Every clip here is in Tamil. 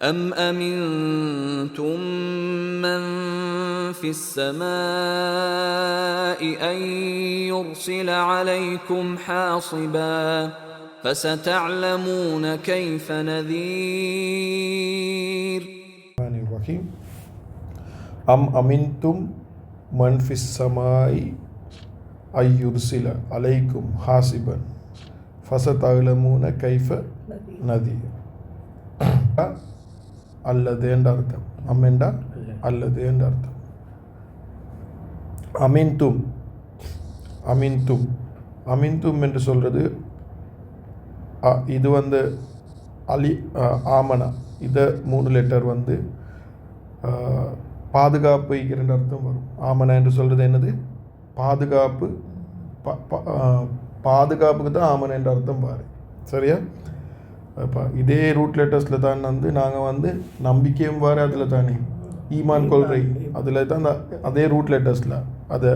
أَمْ أَمِنْتُمْ مَنْ فِي السَّمَاءِ أَنْ يُرْسِلَ عَلَيْكُمْ حَاصِبًا فَسَتَعْلَمُونَ كَيْفَ نَذِيرٌ. أَمْ أَمِنْتُمْ مَنْ فِي السَّمَاءِ أَنْ يُرْسِلَ عَلَيْكُمْ حَاصِبًا فَسَتَعْلَمُونَ كَيْفَ نَذِيرٌ. அல்லது என்ற அர்த்தம். அம்மெண்டா அல்லது என்ற அர்த்தம். அமின்தும் அமின்தும் அமின்தும் என்று சொல்கிறது இது வந்து ஆமனா இதை 3 லெட்டர் வந்து பாதுகாப்பு இரண்டு அர்த்தம் வரும். ஆமனா என்று சொல்கிறது என்னது? பாதுகாப்பு. பாதுகாப்புக்கு தான் ஆமனா என்ற அர்த்தம் பாரு. சரியா? அப்போ இதே ரூட் லெட்டர்ஸில் தான் வந்து நாங்கள் வந்து நம்பிக்கையும் வாரு, அதில் தானே ஈமான் கொள்கை, அதில் தான் அதே ரூட் லெட்டர்ஸில் அது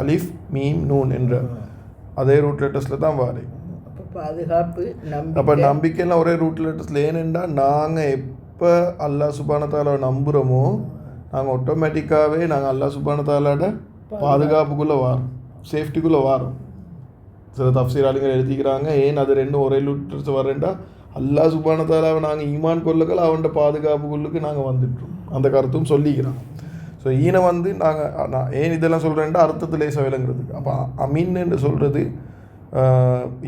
அலிஃப் மீம் நூன் என்ற அதே ரூட் லெட்டர்ஸில் தான் வாரு. பாதுகாப்பு. அப்போ நம்பிக்கைலாம் ஒரே ரூட் லெட்டர்ஸில். ஏனென்றா நாங்கள் எப்போ அல்லாஹ் சுப்ஹானஹு வ தஆலாவை நம்புகிறோமோ நாங்கள் ஆட்டோமேட்டிக்காகவே நாங்கள் அல்லாஹ் சுப்ஹானஹு வ தஆலாவோட பாதுகாப்புக்குள்ளே வாரோம், சேஃப்டிக்குள்ளே வாரோம். சில தஃப்சீர் ஆளுங்கள் எழுதிக்கிறாங்க, ஏன் அது ரெண்டும் ஒரே லெட்டர்ஸ் வரேன்டா அல்லாஹ் சுப்ஹானஹு வ தஆலாவை நாங்கள் ஈமான் கொள்ளுகள் அவன்கிட்ட பாதுகாப்புக்குள்ளுக்கு நாங்கள் வந்துட்டோம். அந்த கருத்தும் சொல்லிக்கிறான். ஸோ ஈனை வந்து நான் ஏன் இதெல்லாம் சொல்கிறேன்டா அர்த்தத்தில் லேசாக விளங்குறதுக்கு. அப்போ அமீன் என்று சொல்கிறது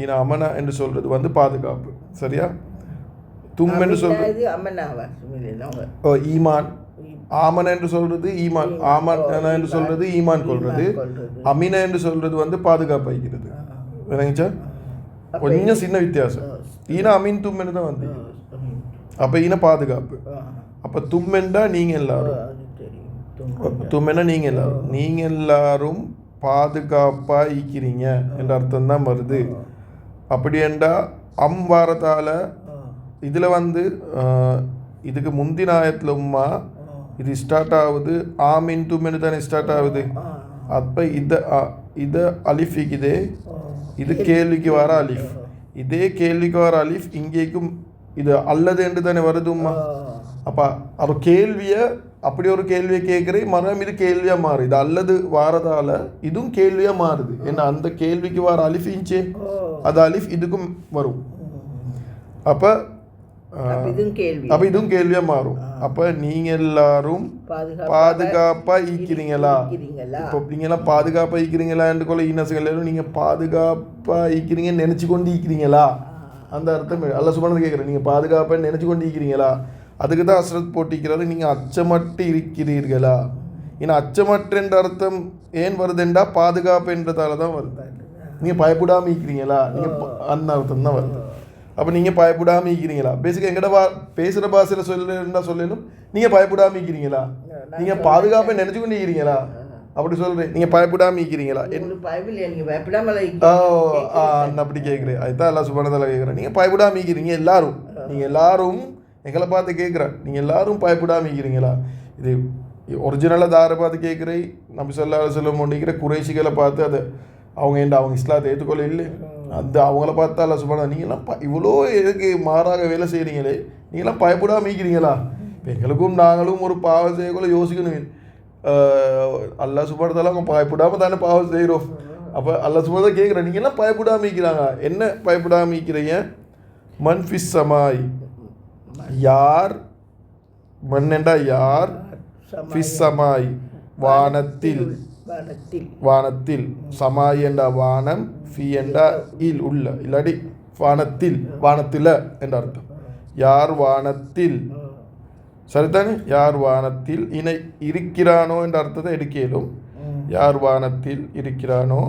ஈன அமனா என்று சொல்கிறது வந்து பாதுகாப்பு. சரியா? தும் என்று சொல்கிறது ஈமான். ஆமன என்று சொல்கிறது ஈமான். ஆமன் என்று சொல்கிறது ஈமான் கொள்வது. அமீன என்று சொல்கிறது வந்து பாதுகாப்பு வைக்கிறது. விளங்கிச்சா? கொஞ்சம் சின்ன வித்தியாசம். ஈன அமீன் தும்மென்னு தான் வந்து. அப்போ ஈன பாதுகாப்பு. அப்போ தும்மெண்டா நீங்கள் எல்லாரும், தும்மென்னா நீங்கள் எல்லாரும், நீங்கள் எல்லாரும் பாதுகாப்பாக ஈக்கிறீங்க என்ற அர்த்தம் தான் வருது. அப்படி என்றா வாரத்தால் இதில் வந்து இதுக்கு முந்தின ஆயத்தில் உம்மா இது ஸ்டார்ட் ஆகுது ஆமின் தும்மென்னு தானே ஸ்டார்ட் ஆகுது. அப்போ இதை அலிஃப் இதே இது கேள்விக்கு வர அலிஃப், இதே கேள்விக்கு வர அலிஃப் இங்கேக்கும் இது அல்லது என்று தானே வருதும்மா. அப்போ அது கேள்வியை அப்படி ஒரு கேள்வியை கேட்குறேன் மரம் இது கேள்வியாக மாறுது. இது அல்லது வாரதால் இதுவும் கேள்வியாக மாறுது. ஏன்னா அந்த கேள்விக்கு வர அலிஃப் இன்ச்சே அது அலிஃப் இதுக்கும் வரும். அப்போ இதுவும் கேள்வியாக மாறும். அப்போ நீங்கள் எல்லாரும் பாதுகாப்பாக ஈக்கிறீங்களா? இப்போ நீங்களாம் பாதுகாப்பாக ஈக்கிறீங்களா என்று கொள்ள ஈனசுகள் நீங்கள் பாதுகாப்பாக ஈக்கிறீங்கன்னு நினச்சி கொண்டு ஈக்கிறீங்களா? அந்த அர்த்தம் அல்லாஹ் சுப்ஹானஹு கேட்குறேன். நீங்கள் பாதுகாப்பாக நினச்சி கொண்டு ஈக்கிறீங்களா? அதுக்கு தான் அஸ்ரத் போட்டிக்கிறது. நீங்கள் அச்சமட்டு இருக்கிறீர்களா? ஏன்னா அச்சமற்ற என்ற அர்த்தம் ஏன் வருதுண்டா பாதுகாப்பு என்றதால தான் வருது. நீங்கள் பயப்படாமல் இருக்கிறீங்களா? நீங்கள் அந்த அர்த்தம் தான் வருது. அப்போ நீங்கள் பயப்படாமல் இருக்கிறீங்களா? பேசிக்காக எங்கட பேசுகிற பாஷையில் சொல்லணும் நீங்கள் பயப்படாமல் இருக்கிறீங்களா? நீங்கள் பாதுகாப்பை நினச்சி கொண்டு இருக்கிறீங்களா? அப்படி சொல்கிறேன். நீங்கள் பயப்படாமல் இருக்கிறீங்களா? அப்படி கேட்குறேன். அதுதான் அல்லாஹ் சுப்ஹானஹு வ தஆலா கேட்குறேன். நீங்கள் பயப்படாமல் இருக்கிறீங்க எல்லாரும், நீங்கள் எல்லாரும் எங்களை பார்த்து கேட்குறேன், நீங்கள் எல்லாரும் பயப்படாமல் இருக்கிறீங்களா? இது ஒரிஜினலாக தாரை பார்த்து கேட்குறேன். நபி ஸல்லல்லாஹு அலைஹி வஸல்லம் ஒன்றிக்கிற குறைஷிகளை பார்த்து அது அவங்க இஸ்லாத்தை ஏற்றுக்கொள்ள இல்லை. அந்த அவங்கள பார்த்தா அல்லாஹ் சுப்ஹானஹு நீங்களாம் இவ்வளோ எதுக்கு மாறாக வேலை செய்கிறீங்களே, நீங்களாம் பயப்படாமல் இருக்கிறீங்களா? எங்களுக்கும் நாங்களும் ஒரு பாவம் செய்யக்குள்ள யோசிக்கணும். அல்லாஹ் சுப்ஹானஹு வ தஆலா அவங்க பயப்படாமல் தானே பாவம் செய்கிறோம். அப்போ அல்லாஹ் சுப்ஹானஹு வ தஆலா கேட்குறேன், நீங்களாம் பயப்படாமல் இருக்கிறாங்க. என்ன பயப்படாமல் இருக்கிறீங்க? மன் ஃபிஸ் சமாய், யார், மன்னெண்டா யார், ஃபிஸ் சமாய் வானத்தில், வானத்தில், சமாய் என்றா வானம், ஃபி என்றா இல் உள்ள, இல்லாடி வானத்தில், வானத்தில் என்ற அர்த்தம். யார் வானத்தில், சரிதானே? யார் வானத்தில் இணை இருக்கிறானோ என்ற அர்த்தத்தை எடுக்கலும். யார் வானத்தில் இருக்கிறானோ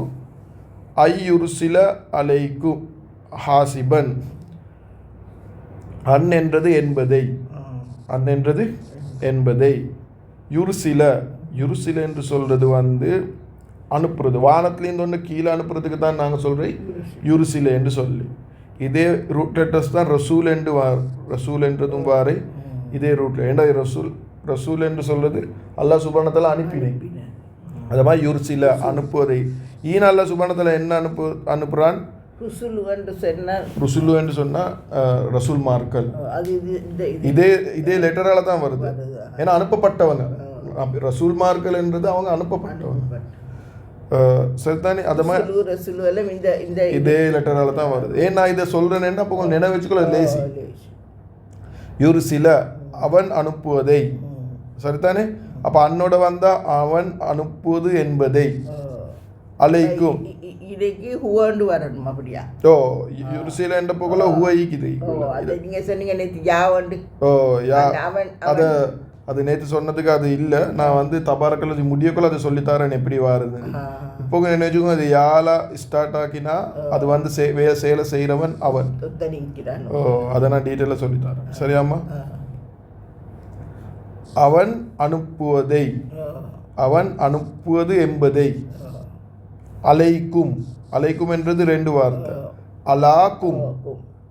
ஐயுருசில அலைக்கும் ஹாசிபன், அன் என்றது என்பதை, அன் என்றது என்பதை, யுருசில, யுருசில என்று சொல்கிறது வந்து அனுப்புறது. வானத்துலேருந்து ஒன்று கீழே அனுப்புறதுக்கு தான் நாங்கள் சொல்கிறோம் யுருசில என்று சொல்லி. இதே ரூட் லெட்டர்ஸ் தான் ரசூல் என்று ரசூல் என்றதும் வாரை இதே ரூட்டில். ஏண்டா ரசூல், ரசூல் என்று சொல்கிறது அல்லாஹ் சுப்ஹானஹு வ தஆலா அனுப்பினேன். அது மாதிரி யுருசில அனுப்புவதை. ஈன அல்லாஹ் சுப்ஹானஹு வ தஆலா என்ன அனுப்புகிறான்? ருசுலு என்று சொன்னால் ருசுலு என்று சொன்னால் ரசூல்மார்கள். அது இது இதே இதே லெட்டரால தான் வருது. ஏன்னா அனுப்பப்பட்டவங்க. ரசூல்மார்கள் என்றது அவங்க அனுப்பப்பட்டவங்க. சரிதானே? அது மாதிரி ரசுலு எல்லாம் இந்த இதே லெட்டரால தான் வருது. ஏன் நான் இதை சொல்றேன்னா அப்போ உங்களுக்கு நினைவு வச்சுக்கொள்ள லேசி. ஒரு சில அவன் அனுப்புவதை. சரிதானே? அப்போ அன்னோட வந்தா அவன் அனுப்புவது என்பதை அலைக்கும் இடைக்கு ஹுவாண்டு வரணும். அப்படியா? ஓ ஒரு சில என்ற போகல ஹுவைக்குது. நீங்க சொன்னீங்க நேற்று யாவண்டு. ஓ யா அதை அது நேற்று சொன்னதுக்கு அது இல்லை. நான் வந்து தபாரக்கல் முடியக்குள்ள அதை சொல்லித்தரேன் எப்படி வாருது. இப்போ நினைச்சுக்கோ அது யாலா ஸ்டார்ட் ஆக்கினா அது வந்து சேலை செய்கிறவன் அவன். ஓ அதை நான் டீட்டெயிலாக சொல்லித்தரேன். சரியாம்மா? அவன் அனுப்புவதை, அவன் அனுப்புவது என்பதை அலைக்கும். அலைக்கும் என்றது ரெண்டு வார்த்தை. அலாக்கும்.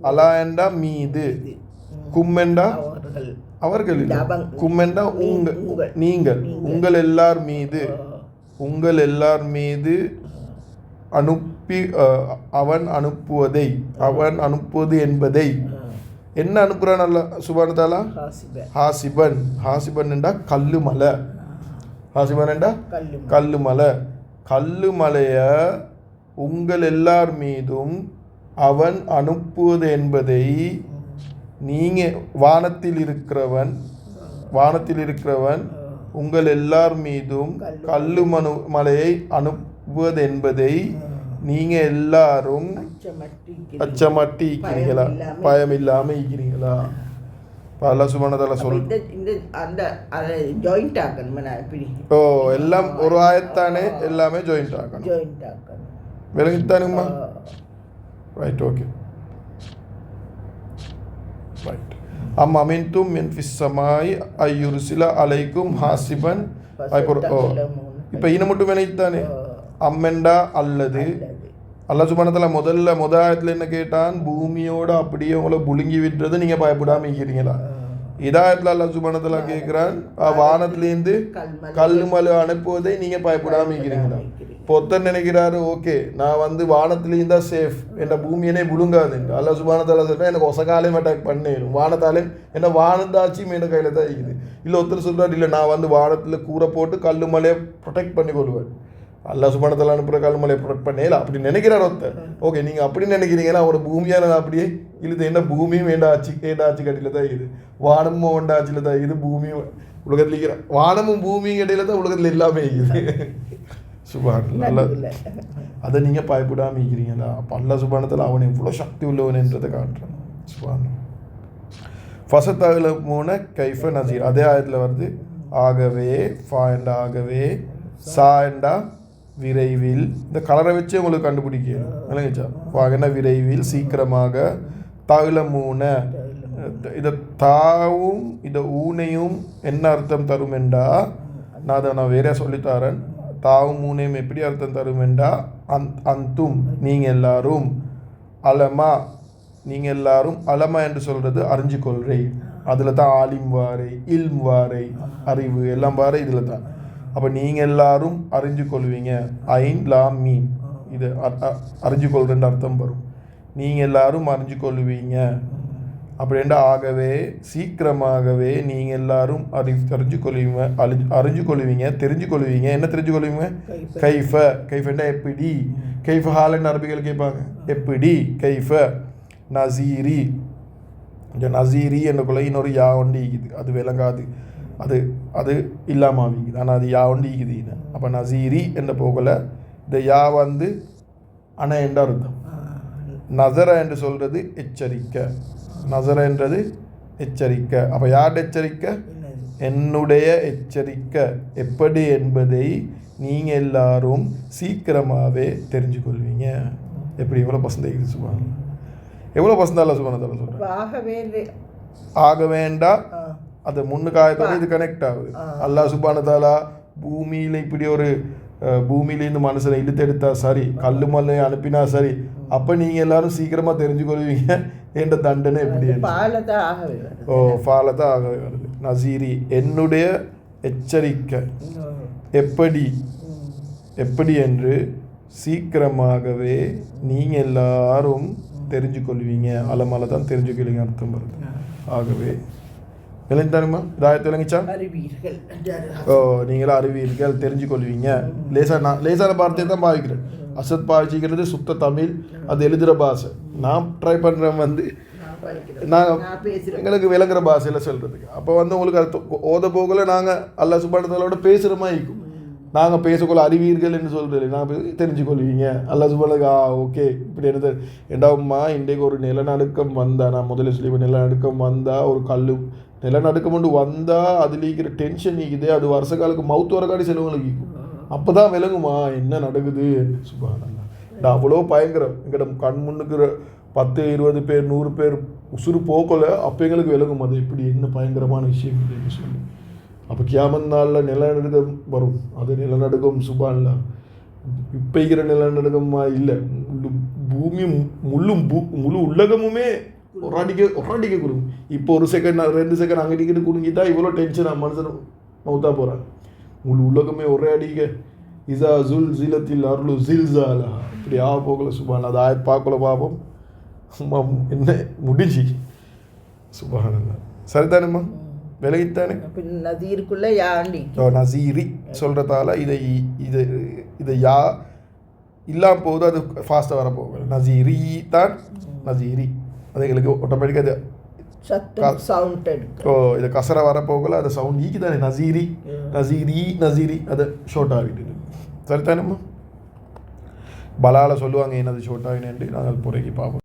அலா என்றா மீது, கும் என்றா அவர்கள், கும் என்றா நீங்கள், உங்கள் எல்லார் மீது, உங்கள் எல்லார் மீது அனுப்பி அவன் அனுப்புவதை, அவன் அனுப்புவது என்பதை. என்ன அனுப்புறான் அல்லாஹ் சுப்ஹானஹு தஆலா? ஹாசிபன். ஹாசிபன் என்றா கல்லு மலை. ஹாசிபன் என்றா கல்லு மலை. கல்லு மலைய உங்கள் எல்லார் மீதும் அவன் அனுப்புவது என்பதை நீங்க வானத்தில் இருக்கிறவன், வானத்தில் இருக்கிறவன் உங்கள் எல்லார் மீதும் கல்லு மலையை அனுப்புவது என்பதை நீங்க எல்லாரும் அச்சமட்டி இருக்கிறீங்களா, பயம் இல்லாம இருக்கிறீங்களா? அல்லாஹ் சுப்ஹானஹு வ தஆலா ஓ எல்லாம் ஒரு ஆயத்தானே, எல்லாமே ஜாயிண்ட் ஆகணும். விளங்கித்தானுமா? Right, okay, right. அம் அமின்தும் மின் ஃபிஸ் ஸமாஇ அய்யுர்சில அலைக்கும் ஹாசிபன். இப்போ இன மட்டும் விளங்கித்தானே? அம்மெண்டா அல்லது. அல்லாஹ் சுப்ஹானஹு வ தஆலா முதல் ஆயத்தில் என்ன கேட்டான்? பூமியோட அப்படியே உங்களை புழுங்கி விட்டுறது நீங்கள் பயப்படாமல் இருக்கிறீங்களா? இதாயத்தில் அல்லாஹ் சுப்ஹானஹு வ தஆலா கேட்குறான் வானத்திலேருந்து கல்லுமலை அனுப்புவதை நீங்கள் பயப்படாமல் இருக்கிறீங்களா? பொத்தன் நினைக்கிறாரு ஓகே நான் வந்து வானத்திலேயும் தான் சேஃப், என்ன பூமியனே புழுங்காது. அல்லாஹ் சுப்ஹானஹு வ தஆலா சொல்கிறேன் எனக்கு ஒசகாலையும் அட்டாக் பண்ணிடும், வானத்தாலையும் என்ன வானந்தாச்சும் என் கையில் தான் இருக்குது. இல்லை ஒருத்தர் சொல்கிறார் இல்லை நான் வந்து வானத்தில் கூரை போட்டு கல்லு மலையை ப்ரொடெக்ட் பண்ணி கொள்வேன். அல்லாஹ் சுப்ஹானஹு வ தஆலா அனுப்புகிற கல்மலையை ப்ரொடெக்ட் பண்ணல அப்படி நினைக்கிறார் ஒருத்தர். ஓகே நீங்கள் அப்படி நினைக்கிறீங்கன்னா அவரோட பூமியான அப்படியே இழுது. என்ன பூமியும் ஆட்சி கட்டியில் தான் இருக்குது, வானமும் வேண்ட ஆட்சியில் தான் இருக்குது, பூமியும் உலகத்தில் இருக்கிற வானமும் பூமியும் இடையில தான் உலகத்தில் எல்லாமே இருக்குது. சுப்ஹானல்லாஹ். அதை நீங்கள் பயப்படாமல் இருக்கிறீங்களா? அப்போ அல்லாஹ் சுப்ஹானஹு வ தஆலா அவன் எவ்வளோ சக்தி உள்ளவன் என்றதை காட்டுறான். சுப்ஹானல்லாஹ். ஃபஸதஅல மூன கைஃப நசீர். அதே ஆயத்தில் வருது ஆகவே, ஃபா என்றா ஆகவே, சா என்றா விரைவில். இந்த கலரை வச்சு உங்களுக்கு கண்டுபிடிக்கணும். விளங்கிச்சா? வாகன விரைவில், சீக்கிரமாக. தகுலமூன இதை தாவும் இதை ஊனையும் என்ன அர்த்தம் தரும் என்றா, நான் அதை வேற சொல்லித்தரேன். தாவும் ஊனையும் எப்படி அர்த்தம் தரும் என்றா அந்தும் நீங்கள் எல்லாரும், அலமா நீங்கள் எல்லாரும், அலமா என்று சொல்கிறது அறிஞ்சு கொள்றை. அதில் தான் ஆலிம் வாரை, இல்ம் வாரை, அறிவு எல்லாம் வாரை இதில் தான். அப்போ நீங்கள் எல்லாரும் அறிஞ்சு கொள்வீங்க. ஐன் லாம் மீன் இது அறிஞ்சு கொள்றேன்னு அர்த்தம் வரும். நீங்கள் எல்லாரும் அறிஞ்சு கொள்வீங்க அப்படின்ற. ஆகவே சீக்கிரமாகவே நீங்கள் எல்லாரும் அறிஞ்சு கொள்வீங்க, அறிஞ்சு கொள்வீங்க, தெரிஞ்சு கொள்வீங்க. என்ன தெரிஞ்சு கொள்வீங்க? கைஃப. கைஃபண்டா எப்படி? கைஃப ஹாலண்ட் அரபிகள் கேட்பாங்க எப்படி? கைஃப நசீரி. இந்த நசீரி என்னக்குள்ள இன்னொரு யா ஒண்டி இருக்குது, அது விளங்காது, அது அது இல்லாமல் ஆகிக்குது. ஆனால் அது யா ஒண்டி இருக்குது. அப்போ நசீரி என்ற போகல இந்த யா வந்து அணை என்ற அர்த்தம். நசர என்று சொல்கிறது எச்சரிக்கை. நசர என்றது எச்சரிக்கை. அப்போ யார் எச்சரிக்கை? என்னுடைய எச்சரிக்கை எப்படி என்பதை நீங்கள் எல்லாரும் சீக்கிரமாகவே தெரிஞ்சு கொள்வீங்க. எப்படி எவ்வளோ பசந்தை சுபான், எவ்வளோ பசந்தால சுபான தலை சொல்கிறேன். ஆக வேண்டா அது முன்னுக்காயத்தோட இது கனெக்ட் ஆகுது. அல்லாஹ் சுப்ஹானஹு தஆலா பூமியில் இப்படி ஒரு பூமியிலேருந்து மனுஷனை இழுத்தெடுத்தா சரி, கல்லு மல்லை அனுப்பினா சரி, அப்போ நீங்கள் எல்லாரும் சீக்கிரமாக தெரிஞ்சு கொள்வீங்க என்ற தண்டனை எப்படி. ஓ ஃபாலத்தான் ஆகவே வருது. நசீரி என்னுடைய எச்சரிக்கை எப்படி, எப்படி என்று சீக்கிரமாகவே நீங்கள் எல்லாரும் தெரிஞ்சு கொள்வீங்க. அலமலை தான் தெரிஞ்சுக்கொள்வீங்க அர்த்தம் வருது. ஆகவே விளங்கித்தானுமா? இதாயத்து விளங்கிச்சா? அறிவீர்கள். ஓ, நீங்களும் அறிவீர்கள், தெரிஞ்சு கொள்வீங்க. லேசான வார்த்தையை தான் பாவிக்கிறேன். அசத் பாவிச்சிக்கிறது சுத்த தமிழ், அது எழுதுகிற பாஷை. நான் ட்ரை பண்ணுறேன் நாங்கள் எங்களுக்கு விளங்குற பாஷையில் சொல்கிறதுக்கு. அப்போ உங்களுக்கு அது ஓத போகல நாங்கள் அல்லாஹ் சுப்ஹானஹு வ தஆலாவோட பேசுகிற மாதிரி இருக்கும். நாங்கள் பேசக்கொள்ள அறிவீர்கள் என்று சொல்கிறது, நாங்கள் தெரிஞ்சு கொள்வீங்க. அல்லாஹ் சுப்ஹானஹு ஓகே இப்படி என்னது எண்டாவும்மா இன்றைக்கு ஒரு நிலநடுக்கம் வந்தால், நான் முதல்ல சொல்லி நிலநடுக்கம் வந்தால், ஒரு கல் நிலநடுக்கம் கொண்டு வந்தால் அதில் இருக்கிற டென்ஷன் நீக்குது, அது வருஷ காலுக்கு மவுத்து வரக்காடி செலவுகளுக்கு இருக்கும். அப்போ தான் விளங்குமா என்ன நடக்குது. சுப்ஹானல்லாஹ், நான் அவ்வளோ பயங்கரம். எங்கிட்ட கண் முன்னுக்கு 10, 20 பேர் 100 பேர் உசுறு போக்கல, அப்போ எங்களுக்கு விளங்கும் அது இப்படி என்ன பயங்கரமான விஷயம் இல்லைன்னு சொல்லி. அப்போ கியாமத் நாளில் நிலநடுக்கம் வரும். அது நிலநடுக்கம் சுப்ஹானல்லாஹ் இப்போ இருக்கிற நிலநடுக்கமா இல்லை, பூமியும் முழு உலகமுமே ஒராடிக்க கொடுக்கும். இப்போ 1 செகண்ட் 2 செகண்ட் அங்கிட்டு குடுங்கிட்டா இவ்வளோ டென்ஷனாக மனுஷன் மௌத்தா போகிறான். முழு உலகமே ஒரே அடிக்க இசா ஜுல் ஜிலத்தில் அருளு ஜில்சாலா இப்படி போகல சுப்ஹானல்லாஹ். அது ஆயத் பார்க்கல பாப்போம் என்ன முடிஞ்சு. சுப்ஹானல்லாஹ், சரிதானேம்மா? விலகித்தானே? நசீருக்குள்ள யாண்டி நசீரி சொல்கிறதால இதை யா இல்லாமல் போகுது, அது ஃபாஸ்ட்டாக வரப்போகல. நசீரி தான் நசீரி, அது எங்களுக்கு ஆட்டோமேட்டிக்காக அது சவுண்ட் எடுக்கும். இதை கசரை வரப்போகல, அது சவுண்ட் ஈக்கி தானே நசீரி நசீரி அதை ஷோர்ட் ஆகிட்டு. சரிதானேம்மா? பலால சொல்லுவாங்க என்னது ஷோர்ட் ஆகினேன்ட்டு, நாங்கள் புறைக்கு பார்ப்போம்.